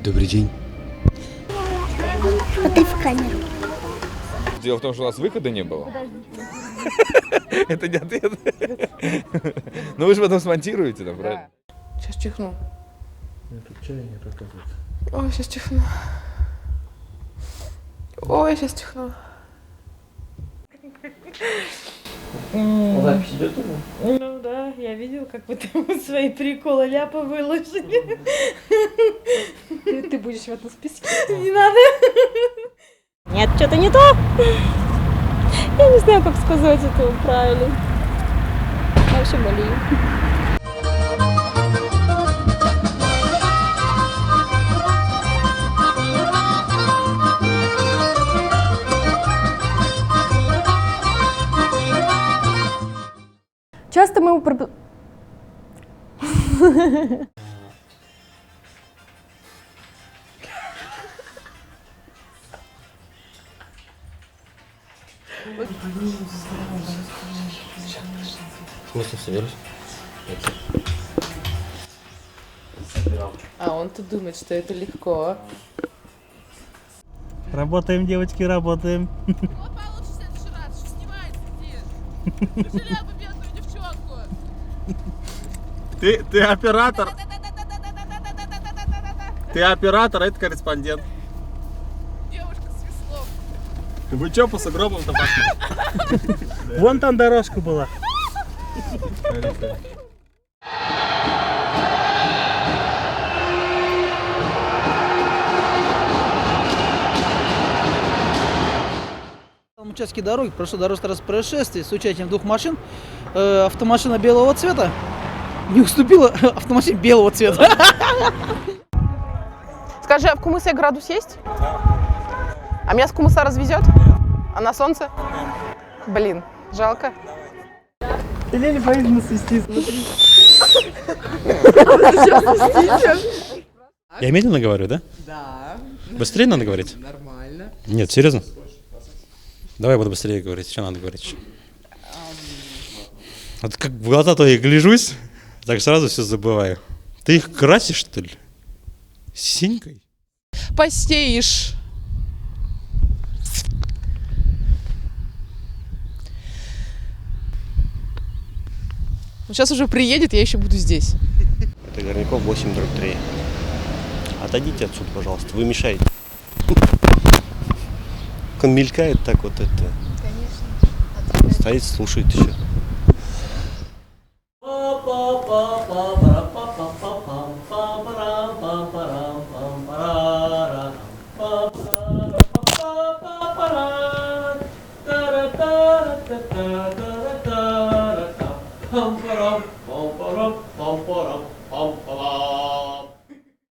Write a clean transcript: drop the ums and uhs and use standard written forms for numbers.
Добрый день. А ты в камеру. Дело в том, что у нас выхода не было. Это не ответ. Ну вы же потом смонтируете, да, правильно? Сейчас чихну. Тут чайник, оказывается. Ой, сейчас чихну. Ой, сейчас чихну. Запись идет уже? Ну да, я видел, как вы там свои приколы ляпы выложили. Ты будешь в этом списке? Не надо. Нет, что-то не то. Я не знаю, как сказать это правильно. Я вообще болею. Часто мы Смысл соберусь? А он-то думает, что это легко. Работаем, девочки, работаем. Вот получше в следующий раз, что снимается здесь. Шляпу бедную девчонку. Ты оператор. Ты оператор, а это корреспондент. Девушка с веслом. Вы чё по сугробам-то пошли? Вон там дорожка была. На участке дороги прошло дорожное происшествие с участием двух машин. Автомашина белого цвета не уступила автомашине белого цвета. Скажи, а в Кумысе градус есть? А меня с Кумыса развезет? А на солнце? Блин, жалко. Или не боится насвести, смотри. Я медленно говорю, да? Да. Быстрее надо говорить? Нормально. Нет, серьезно? Давай буду быстрее говорить. Что надо говорить? Вот как в глаза твои гляжусь, так сразу все забываю. Ты их красишь, что ли? Синькой? Постеешь. Сейчас уже приедет, я еще буду здесь. Это Горняков 8/3. Отойдите отсюда, пожалуйста, вы мешаете. Он мелькает так вот это. Конечно. Стоит, слушает еще.